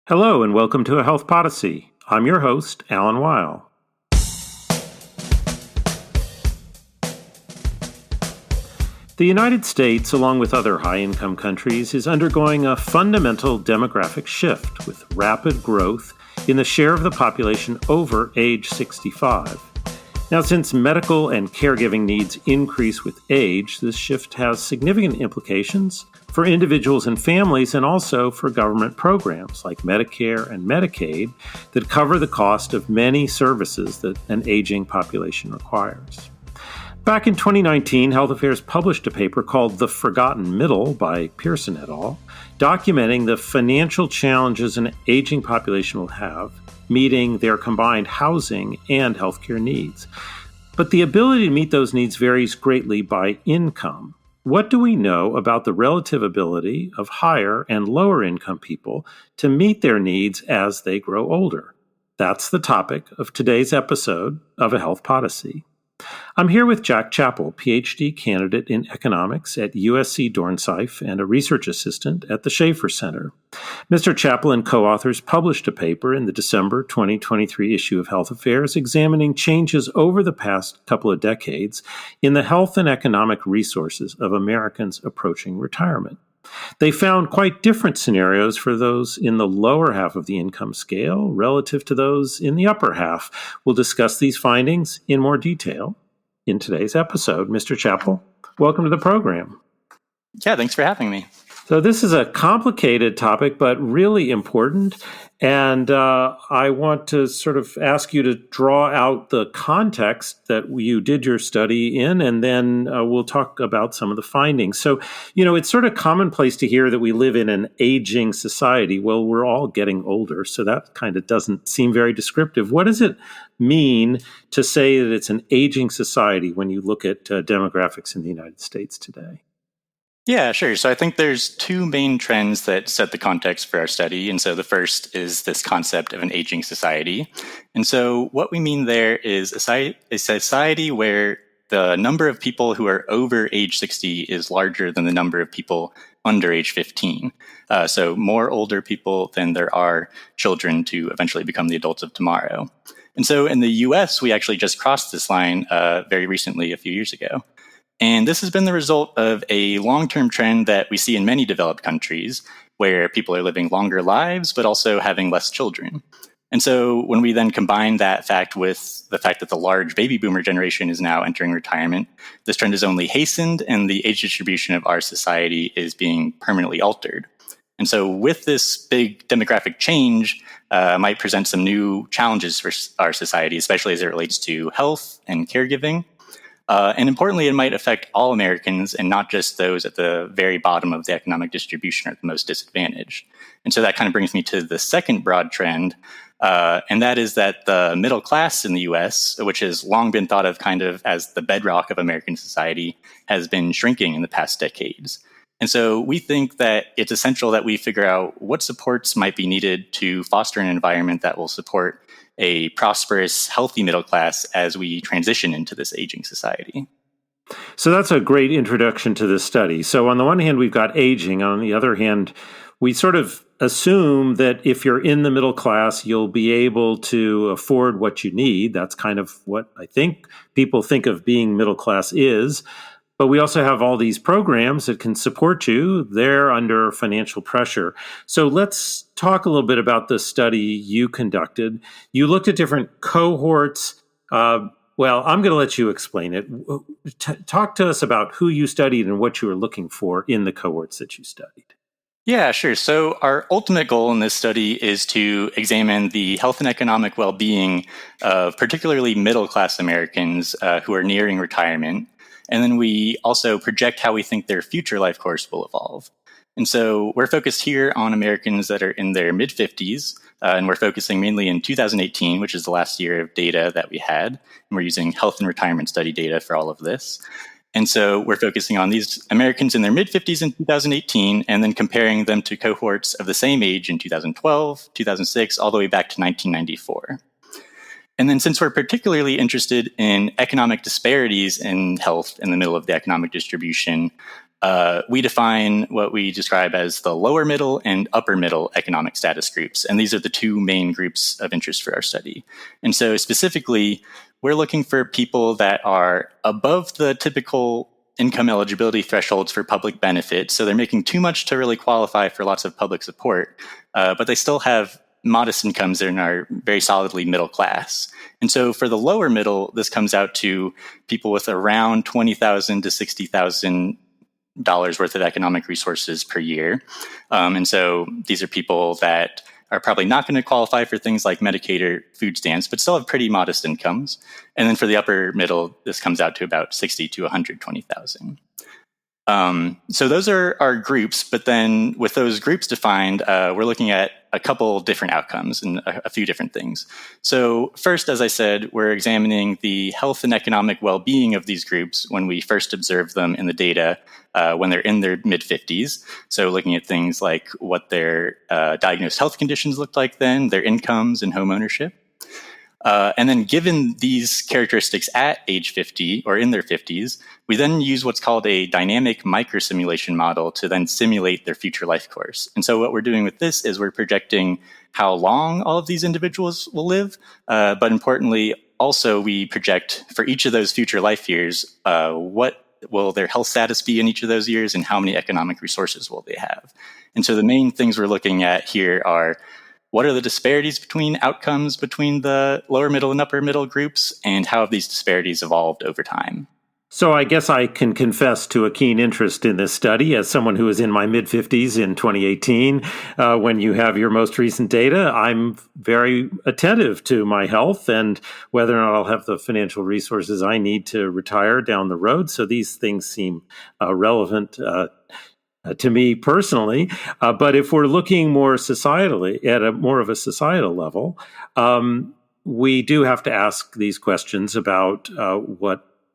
Hello and welcome to a Health Podyssey. I'm your host, Alan Weil. The United States, along with other high-income countries, is undergoing a fundamental demographic shift with rapid growth in the share of the population over age 65. Now, since medical and caregiving needs increase with age, this shift has significant implications for individuals and families and also for government programs like Medicare and Medicaid that cover the cost of many services that an aging population requires. Back in 2019, Health Affairs published a paper called The Forgotten Middle by Pearson et al., documenting the financial challenges an aging population will have meeting their combined housing and healthcare needs. But the ability to meet those needs varies greatly by income. What do we know about the relative ability of higher and lower income people to meet their needs as they grow older? That's the topic of today's episode of A Health Podyssey. I'm here with Jack Chappell, PhD candidate in economics at USC Dornsife and a research assistant at the Schaefer Center. Mr. Chappell and co-authors published a paper in the December 2023 issue of Health Affairs examining changes over the past couple of decades in the health and economic resources of Americans approaching retirement. They found quite different scenarios for those in the lower half of the income scale relative to those in the upper half. We'll discuss these findings in more detail in today's episode. Mr. Chappell, welcome to the program. Yeah, thanks for having me. So this is a complicated topic, but really important. And I want to sort of ask you to draw out the context that you did your study in, and then we'll talk about some of the findings. So, it's sort of commonplace to hear that we live in an aging society. Well, we're all getting older, so that kind of doesn't seem very descriptive. What does it mean to say that it's an aging society when you look at demographics in the United States today? Yeah, sure. So I think there's two main trends that set the context for our study. And so the first is this concept of an aging society. And so what we mean there is a society where the number of people who are over age 60 is larger than the number of people under age 15. So more older people than there are children to eventually become the adults of tomorrow. And so in the US, we actually just crossed this line very recently, a few years ago. And this has been the result of a long-term trend that we see in many developed countries where people are living longer lives, but also having less children. And so when we then combine that fact with the fact that the large baby boomer generation is now entering retirement, this trend is only hastened and the age distribution of our society is being permanently altered. And so with this big demographic change, might present some new challenges for our society, especially as it relates to health and caregiving. And importantly, it might affect all Americans and not just those at the very bottom of the economic distribution or the most disadvantaged. And so that kind of brings me to the second broad trend, and that is that the middle class in the US, which has long been thought of kind of as the bedrock of American society, has been shrinking in the past decades. And so we think that it's essential that we figure out what supports might be needed to foster an environment that will support a prosperous, healthy middle class as we transition into this aging society. So that's a great introduction to this study. So on the one hand, we've got aging. On the other hand, we sort of assume that if you're in the middle class, you'll be able to afford what you need. That's kind of what I think people think of being middle class is. But we also have all these programs that can support you. They're under financial pressure. So let's talk a little bit about the study you conducted. You looked at different cohorts. Well, I'm going to let you explain it. Talk to us about who you studied and what you were looking for in the cohorts that you studied. Yeah, sure. So our ultimate goal in this study is to examine the health and economic well-being of particularly middle-class Americans who are nearing retirement. And then we also project how we think their future life course will evolve. And so we're focused here on Americans that are in their mid-50s, and we're focusing mainly in 2018, which is the last year of data that we had. And we're using health and retirement study data for all of this. And so we're focusing on these Americans in their mid-50s in 2018, and then comparing them to cohorts of the same age in 2012, 2006, all the way back to 1994. And then since we're particularly interested in economic disparities in health in the middle of the economic distribution, we define what we describe as the lower middle and upper middle economic status groups. And these are the two main groups of interest for our study. And so specifically, we're looking for people that are above the typical income eligibility thresholds for public benefit. So they're making too much to really qualify for lots of public support, but they still have modest incomes and are very solidly middle class. And so for the lower middle, this comes out to people with around $20,000 to $60,000 worth of economic resources per year. And so these are people that are probably not going to qualify for things like Medicaid or food stamps, but still have pretty modest incomes. And then for the upper middle, this comes out to about 60 to 120,000. So those are our groups, but then with those groups defined, we're looking at a couple different outcomes and a few different things. So first, as I said, we're examining the health and economic well-being of these groups when we first observe them in the data when they're in their mid-50s. So looking at things like what their diagnosed health conditions looked like then, their incomes and home ownership. And then given these characteristics at age 50 or in their 50s, we then use what's called a dynamic microsimulation model to then simulate their future life course. And so what we're doing with this is we're projecting how long all of these individuals will live, but importantly, also we project for each of those future life years, what will their health status be in each of those years and how many economic resources will they have. And so the main things we're looking at here are what are the disparities between outcomes between the lower middle and upper middle groups, and how have these disparities evolved over time? So I guess I can confess to a keen interest in this study as someone who was in my mid-50s in 2018. When you have your most recent data, I'm very attentive to my health and whether or not I'll have the financial resources I need to retire down the road. So these things seem relevant to me personally. But if we're looking more societally, at a more of a societal level, we do have to ask these questions about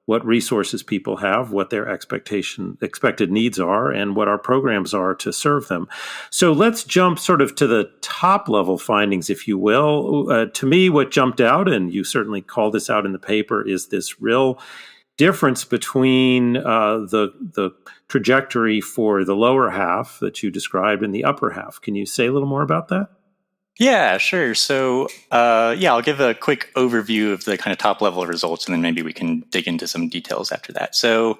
what resources people have, what their expected needs are, and what our programs are to serve them. So let's jump sort of to the top level findings, if you will. To me, what jumped out, and you certainly called this out in the paper, is this real difference between the trajectory for the lower half that you described and the upper half. Can you say a little more about that? Yeah, sure. So, I'll give a quick overview of the kind of top level results, and then maybe we can dig into some details after that. So,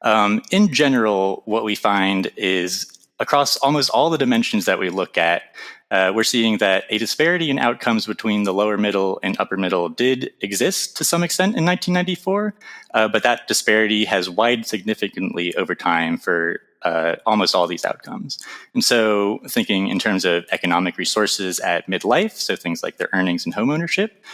in general, what we find is across almost all the dimensions that we look at, we're seeing that a disparity in outcomes between the lower middle and upper middle did exist to some extent in 1994, but that disparity has widened significantly over time for almost all these outcomes. And so thinking in terms of economic resources at midlife, so things like their earnings and home ownership,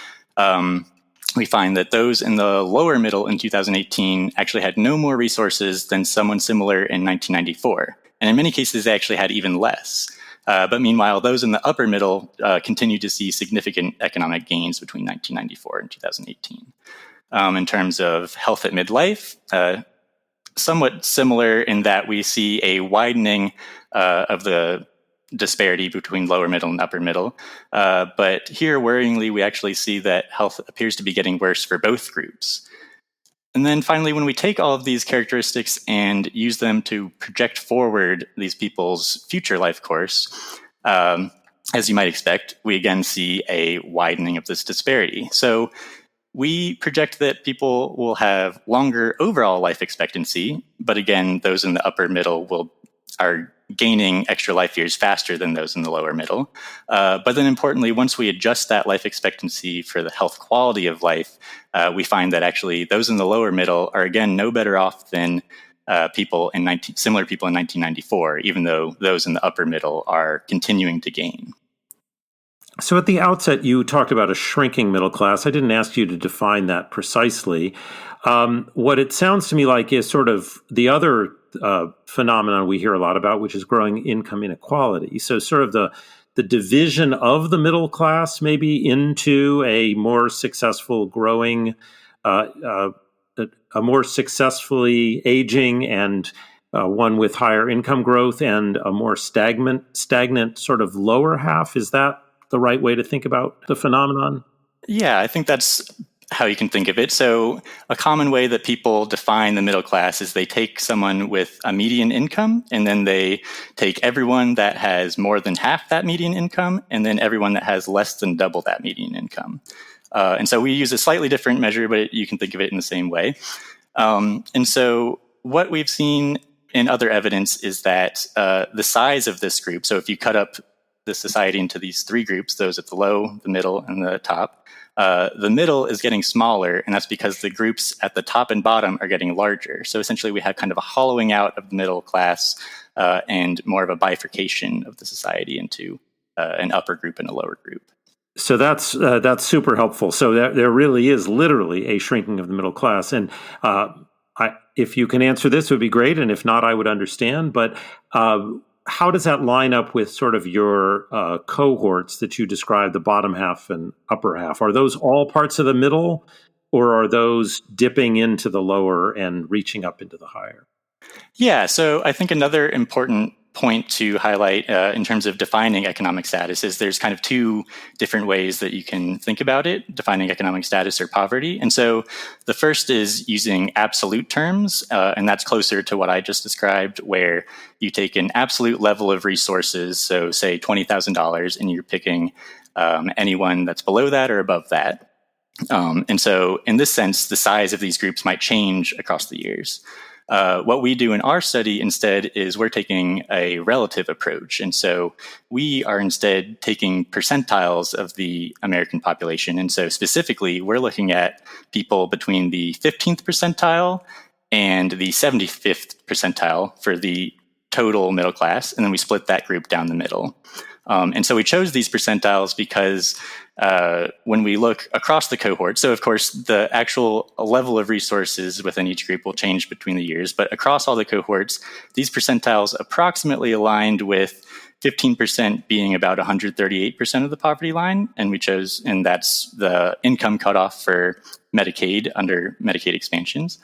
we find that those in the lower middle in 2018 actually had no more resources than someone similar in 1994. And in many cases, they actually had even less. But meanwhile, those in the upper middle continue to see significant economic gains between 1994 and 2018. In terms of health at midlife, somewhat similar in that we see a widening of the disparity between lower middle and upper middle. But here, worryingly, we actually see that health appears to be getting worse for both groups. And then finally, when we take all of these characteristics and use them to project forward these people's future life course, as you might expect, we again see a widening of this disparity. So we project that people will have longer overall life expectancy, but again, those in the upper middle are gaining extra life years faster than those in the lower middle. But then importantly, once we adjust that life expectancy for the health quality of life, we find that actually those in the lower middle are again no better off than similar people in 1994, even though those in the upper middle are continuing to gain. So at the outset, you talked about a shrinking middle class. I didn't ask you to define that precisely. What it sounds to me like is sort of the other phenomenon we hear a lot about, which is growing income inequality. So sort of the division of the middle class maybe into a more successful growing, a more successfully aging and one with higher income growth, and a more stagnant sort of lower half. Is that the right way to think about the phenomenon? Yeah, I think that's how you can think of it. So a common way that people define the middle class is they take someone with a median income, and then they take everyone that has more than half that median income, and then everyone that has less than double that median income. And so we use a slightly different measure, but you can think of it in the same way. And so what we've seen in other evidence is that the size of this group, so if you cut up the society into these three groups, those at the low, the middle, and the top, the middle is getting smaller, and that's because the groups at the top and bottom are getting larger. So essentially we have kind of a hollowing out of the middle class and more of a bifurcation of the society into an upper group and a lower group. So that's super helpful. So there really is literally a shrinking of the middle class. And if you can answer this, it would be great. And if not, I would understand. But how does that line up with sort of your cohorts that you described, the bottom half and upper half? Are those all parts of the middle, or are those dipping into the lower and reaching up into the higher? Yeah, so I think another important point to highlight in terms of defining economic status is there's kind of two different ways that you can think about it, defining economic status or poverty. And so the first is using absolute terms, and that's closer to what I just described, where you take an absolute level of resources, so say $20,000, and you're picking anyone that's below that or above that. And so in this sense, the size of these groups might change across the years. What we do in our study instead is we're taking a relative approach. And so we are instead taking percentiles of the American population. And so specifically, we're looking at people between the 15th percentile and the 75th percentile for the total middle class. And then we split that group down the middle. And so we chose these percentiles because when we look across the cohort, so of course the actual level of resources within each group will change between the years, but across all the cohorts, these percentiles approximately aligned with 15% being about 138% of the poverty line. And we chose, and that's the income cutoff for Medicaid under Medicaid expansions.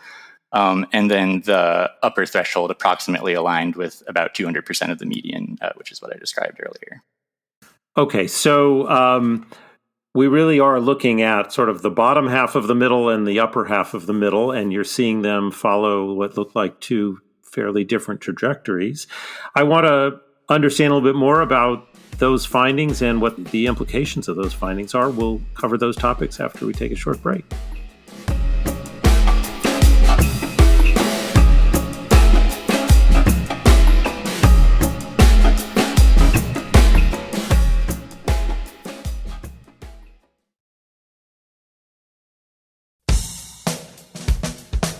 And then the upper threshold approximately aligned with about 200% of the median, which is what I described earlier. Okay, so we really are looking at sort of the bottom half of the middle and the upper half of the middle, and you're seeing them follow what look like two fairly different trajectories. I want to understand a little bit more about those findings and what the implications of those findings are. We'll cover those topics after we take a short break.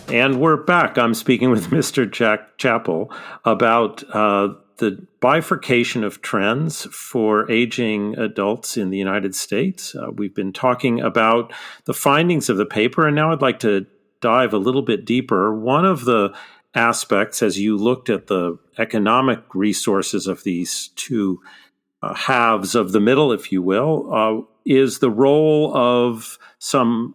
And we're back. I'm speaking with Mr. Jack Chappell about the bifurcation of trends for aging adults in the United States. We've been talking about the findings of the paper, and now I'd like to dive a little bit deeper. One of the aspects, as you looked at the economic resources of these two halves of the middle, if you will, is the role of some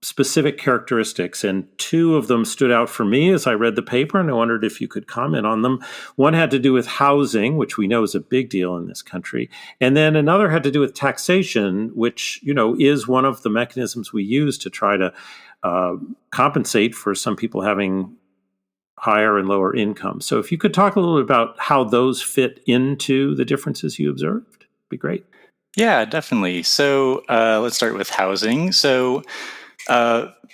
specific characteristics, and two of them stood out for me as I read the paper, and I wondered if you could comment on them. One had to do with housing, which we know is a big deal in this country, and then another had to do with taxation, which, you know, is one of the mechanisms we use to try to compensate for some people having higher and lower income. So if you could talk a little bit about how those fit into the differences you observed, it'd be great. Yeah, definitely. So let's start with housing. So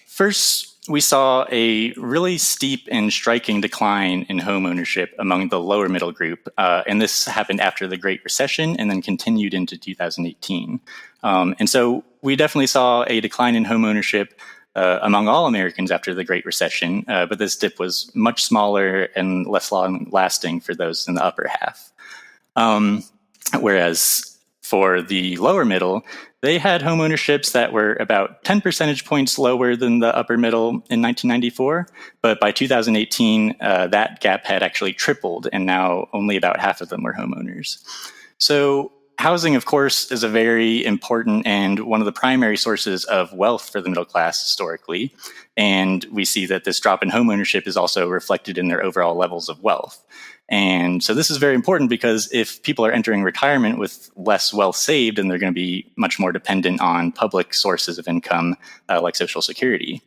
first, we saw a really steep and striking decline in home ownership among the lower middle group. And this happened after the Great Recession and then continued into 2018. And so we definitely saw a decline in home ownership among all Americans after the Great Recession. But this dip was much smaller and less long-lasting for those in the upper half. Whereas for the lower middle, they had home ownerships that were about 10 percentage points lower than the upper middle in 1994. But by 2018, that gap had actually tripled, and now only about half of them were homeowners. So housing, of course, is a very important and one of the primary sources of wealth for the middle class historically. And we see that this drop in home ownership is also reflected in their overall levels of wealth. And so this is very important because if people are entering retirement with less wealth saved, then they're going to be much more dependent on public sources of income like Social Security.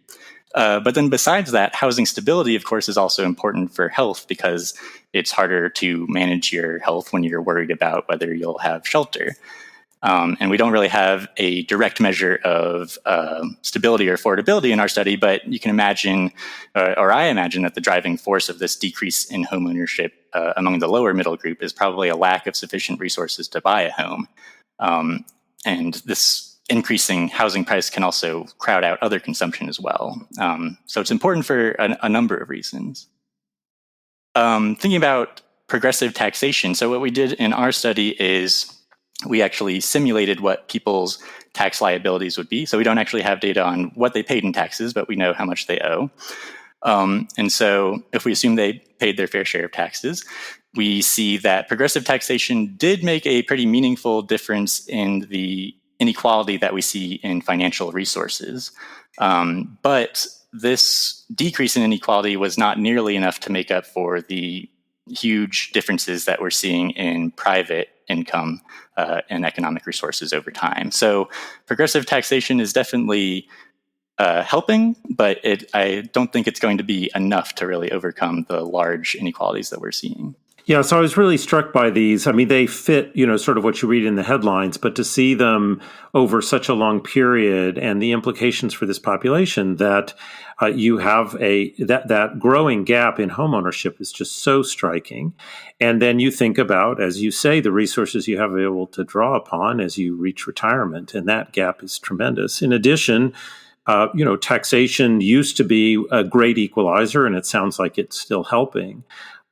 But then besides that, housing stability, of course, is also important for health because it's harder to manage your health when you're worried about whether you'll have shelter. And we don't really have a direct measure of stability or affordability in our study, but you can imagine, or I imagine, that the driving force of this decrease in home ownership among the lower middle group is probably a lack of sufficient resources to buy a home. And this increasing housing price can also crowd out other consumption as well. So it's important for a number of reasons. Thinking about progressive taxation. So what we did in our study is we actually simulated what people's tax liabilities would be. So we don't actually have data on what they paid in taxes, but we know how much they owe. And so if we assume they paid their fair share of taxes, we see that progressive taxation did make a pretty meaningful difference in the inequality that we see in financial resources. But this decrease in inequality was not nearly enough to make up for the huge differences that we're seeing in private income and economic resources over time. So progressive taxation is definitely helping, but I don't think it's going to be enough to really overcome the large inequalities that we're seeing. Yeah, so I was really struck by these. I mean, they fit, sort of what you read in the headlines, but to see them over such a long period and the implications for this population that you have that growing gap in homeownership is just so striking. And then you think about, as you say, the resources you have available to draw upon as you reach retirement, and that gap is tremendous. In addition, taxation used to be a great equalizer, and it sounds like it's still helping.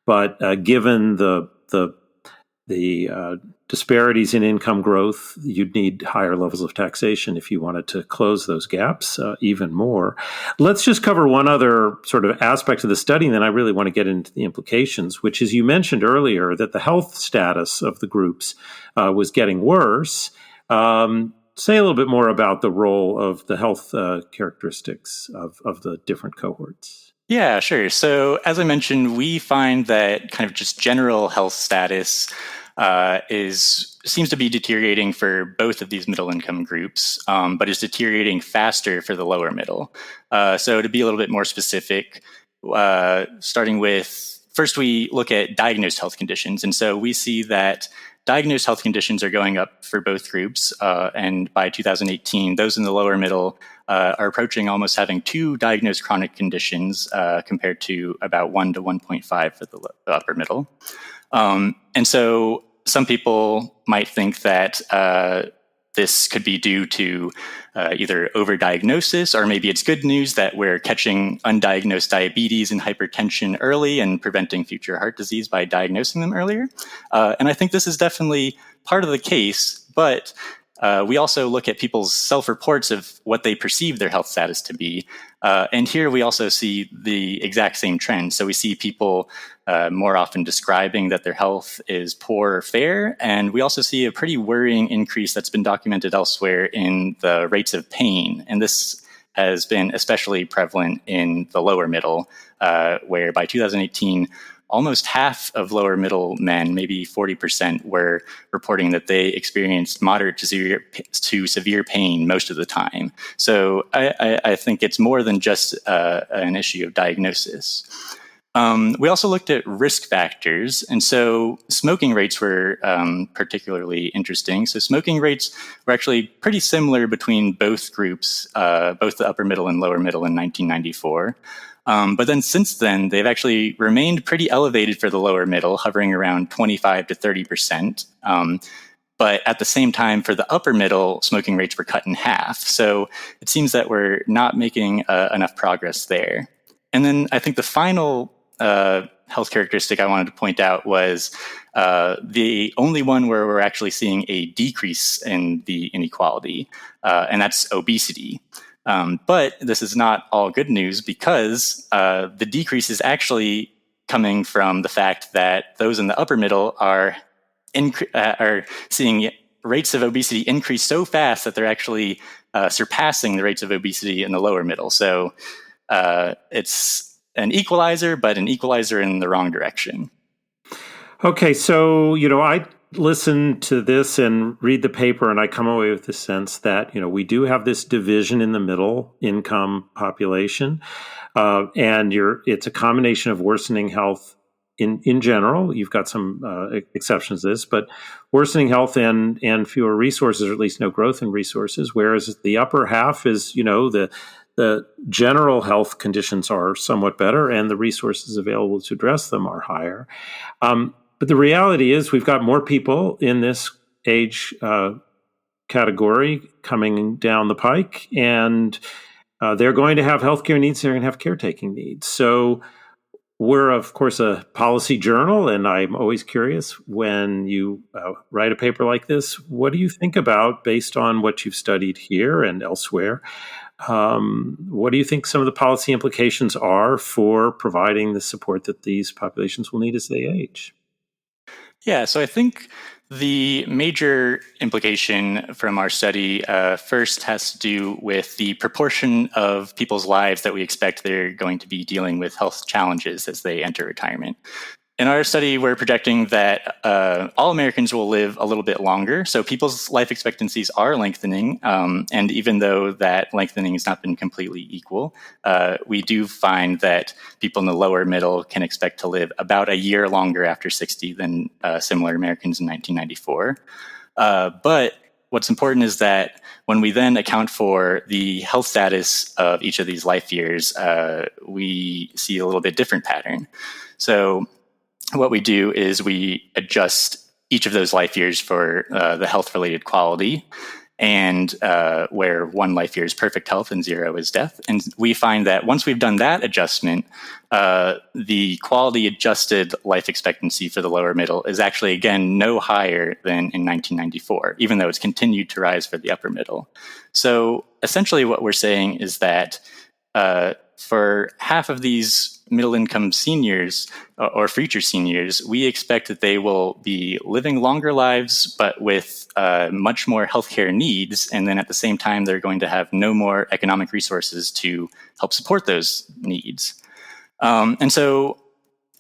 But given the disparities in income growth, you'd need higher levels of taxation if you wanted to close those gaps even more. Let's just cover one other sort of aspect of the study, and then I really want to get into the implications, which is you mentioned earlier that the health status of the groups was getting worse. Say a little bit more about the role of the health characteristics of the different cohorts. Yeah, sure. So as I mentioned, we find that kind of just general health status seems to be deteriorating for both of these middle income groups, but is deteriorating faster for the lower middle. So to be a little bit more specific, starting with, first we look at diagnosed health conditions. And so we see that diagnosed health conditions are going up for both groups. And by 2018, those in the lower middle are approaching almost having 2 diagnosed chronic conditions compared to about 1 to 1.5 for the upper middle. And so some people might think that this could be due to either overdiagnosis, or maybe it's good news that we're catching undiagnosed diabetes and hypertension early and preventing future heart disease by diagnosing them earlier. And I think this is definitely part of the case, but we also look at people's self-reports of what they perceive their health status to be. And here we also see the exact same trend. So we see people more often describing that their health is poor or fair. And we also see a pretty worrying increase that's been documented elsewhere in the rates of pain. And this has been especially prevalent in the lower middle, where by 2018, almost half of lower middle men, maybe 40%, were reporting that they experienced moderate to severe pain most of the time. So I think it's more than just an issue of diagnosis. We also looked at risk factors, and so smoking rates were particularly interesting. So smoking rates were actually pretty similar between both groups, both the upper middle and lower middle in 1994. But then since then, they've actually remained pretty elevated for the lower middle, hovering around 25 to 30%. But at the same time, for the upper middle, smoking rates were cut in half. So it seems that we're not making enough progress there. And then I think the final health characteristic I wanted to point out was the only one where we're actually seeing a decrease in the inequality, and that's obesity. But this is not all good news, because the decrease is actually coming from the fact that those in the upper middle are seeing rates of obesity increase so fast that they're actually surpassing the rates of obesity in the lower middle. So it's an equalizer, but an equalizer in the wrong direction. Okay, so, I listen to this and read the paper, and I come away with the sense that, we do have this division in the middle income population, and it's a combination of worsening health in general. You've got some exceptions to this, but worsening health and fewer resources, or at least no growth in resources, whereas the upper half is, the general health conditions are somewhat better and the resources available to address them are higher. But the reality is we've got more people in this age category coming down the pike, and they're going to have healthcare needs. They're going to have caretaking needs. So we're, of course, a policy journal, and I'm always curious when you write a paper like this, what do you think about, based on what you've studied here and elsewhere, what do you think some of the policy implications are for providing the support that these populations will need as they age? Yeah, so I think the major implication from our study first has to do with the proportion of people's lives that we expect they're going to be dealing with health challenges as they enter retirement. In our study, we're projecting that all Americans will live a little bit longer. So people's life expectancies are lengthening. And even though that lengthening has not been completely equal, we do find that people in the lower middle can expect to live about a year longer after 60 than similar Americans in 1994. But what's important is that when we then account for the health status of each of these life years, we see a little bit different pattern. So what we do is we adjust each of those life years for the health-related quality, and where one life year is perfect health and 0 is death. And we find that once we've done that adjustment, the quality-adjusted life expectancy for the lower middle is actually, again, no higher than in 1994, even though it's continued to rise for the upper middle. So essentially what we're saying is that for half of these middle-income seniors or future seniors, we expect that they will be living longer lives, but with much more healthcare needs. And then at the same time, they're going to have no more economic resources to help support those needs. And so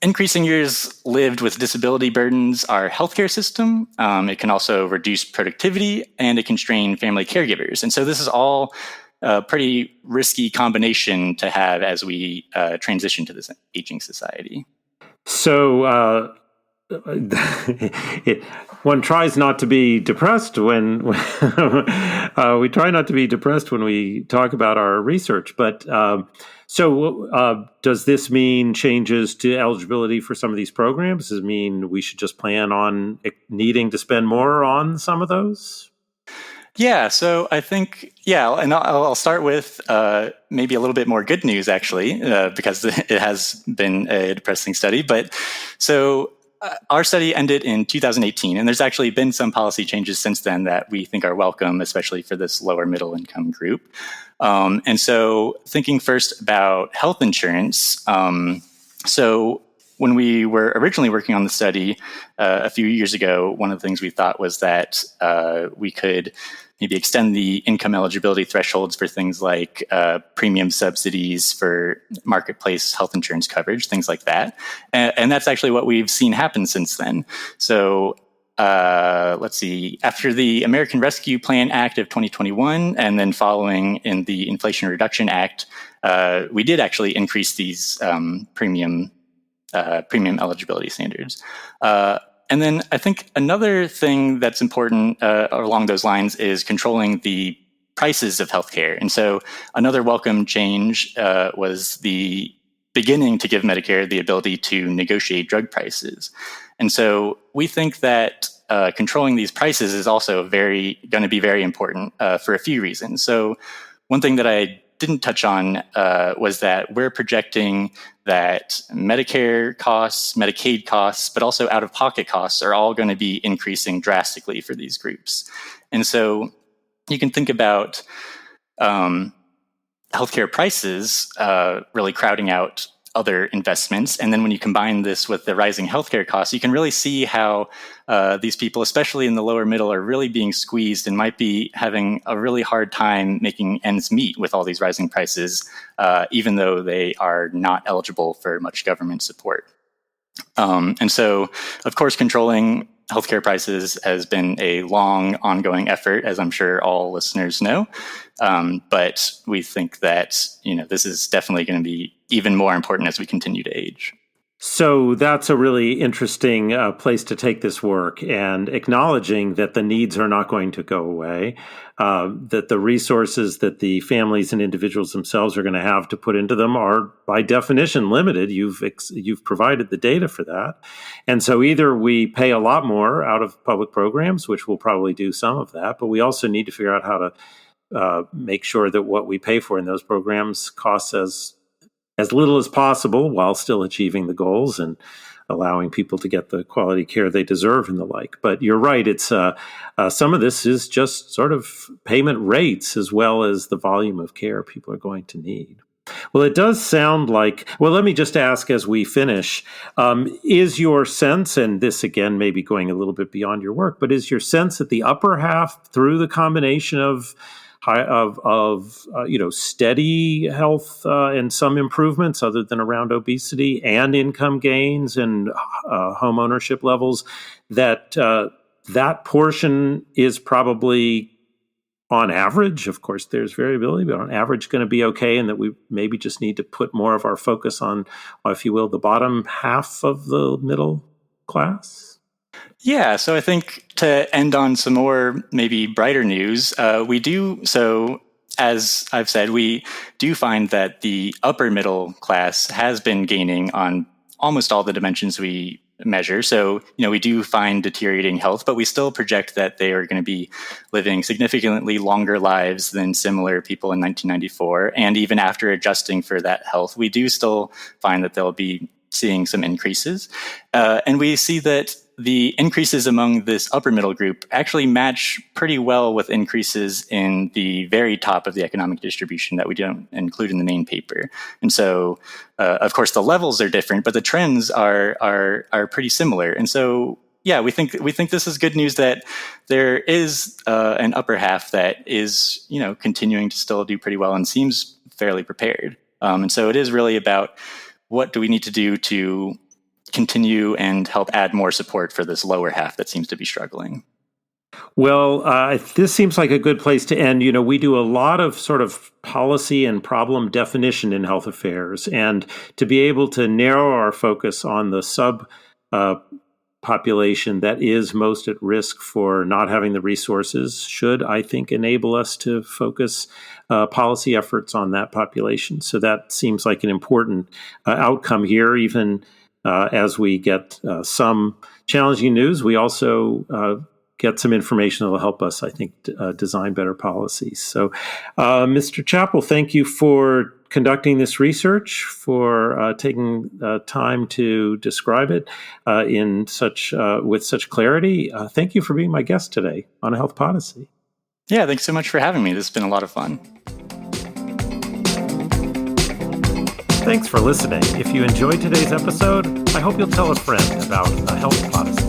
increasing years lived with disability burdens our healthcare system. It can also reduce productivity, and it can strain family caregivers. And so this is all a pretty risky combination to have as we transition to this aging society. So one tries not to be depressed when we try not to be depressed when we talk about our research. But does this mean changes to eligibility for some of these programs? Does it mean we should just plan on needing to spend more on some of those? Yeah, so I think, and I'll start with maybe a little bit more good news, actually, because it has been a depressing study. But so our study ended in 2018, and there's actually been some policy changes since then that we think are welcome, especially for this lower middle income group. And so thinking first about health insurance, so when we were originally working on the study a few years ago, one of the things we thought was that we could maybe extend the income eligibility thresholds for things like premium subsidies for marketplace health insurance coverage, things like that. And that's actually what we've seen happen since then. So let's see, after the American Rescue Plan Act of 2021, and then following in the Inflation Reduction Act, we did actually increase these premium eligibility standards. And then I think another thing that's important along those lines is controlling the prices of healthcare. And so another welcome change was the beginning to give Medicare the ability to negotiate drug prices. And so we think that controlling these prices is also going to be very important for a few reasons. So one thing that I didn't touch on was that we're projecting that Medicare costs, Medicaid costs, but also out-of-pocket costs are all going to be increasing drastically for these groups. And so you can think about healthcare prices really crowding out other investments. And then when you combine this with the rising healthcare costs, you can really see how these people, especially in the lower middle, are really being squeezed and might be having a really hard time making ends meet with all these rising prices, even though they are not eligible for much government support. And so, of course, controlling healthcare prices has been a long, ongoing effort, as I'm sure all listeners know. But we think that this is definitely going to be even more important as we continue to age. So that's a really interesting place to take this work, and acknowledging that the needs are not going to go away, that the resources that the families and individuals themselves are going to have to put into them are by definition limited. You've provided the data for that. And so either we pay a lot more out of public programs, which will probably do some of that, but we also need to figure out how to make sure that what we pay for in those programs costs as little as possible while still achieving the goals and allowing people to get the quality care they deserve and the like. But you're right. It's some of this is just sort of payment rates as well as the volume of care people are going to need. Well, it does sound like, well, let me just ask as we finish, is your sense, and this again may be going a little bit beyond your work, but is your sense that the upper half, through the combination of steady health and some improvements other than around obesity and income gains and home ownership levels, that portion is probably on average, of course there's variability, but on average going to be okay, and that we maybe just need to put more of our focus on, if you will, the bottom half of the middle class? Yeah, so I think to end on some more maybe brighter news, we do, so as I've said, we do find that the upper middle class has been gaining on almost all the dimensions we measure. So, we do find deteriorating health, but we still project that they are going to be living significantly longer lives than similar people in 1994. And even after adjusting for that health, we do still find that they'll be seeing some increases. And we see that the increases among this upper middle group actually match pretty well with increases in the very top of the economic distribution that we don't include in the main paper. And so, of course, the levels are different, but the trends are pretty similar. And so, yeah, we think this is good news that there is an upper half that is, continuing to still do pretty well and seems fairly prepared. And so it is really about what do we need to do to continue and help add more support for this lower half that seems to be struggling. Well, this seems like a good place to end. We do a lot of sort of policy and problem definition in health affairs, and to be able to narrow our focus on the sub population that is most at risk for not having the resources should, I think, enable us to focus policy efforts on that population. So that seems like an important outcome here, even as we get some challenging news. We also get some information that will help us, I think, design better policies. So, Mr. Chappell, thank you for conducting this research, for taking time to describe it with such clarity. Thank you for being my guest today on Health Podyssey. Yeah, thanks so much for having me. This has been a lot of fun. Thanks for listening. If you enjoyed today's episode, I hope you'll tell a friend about Health Podyssey.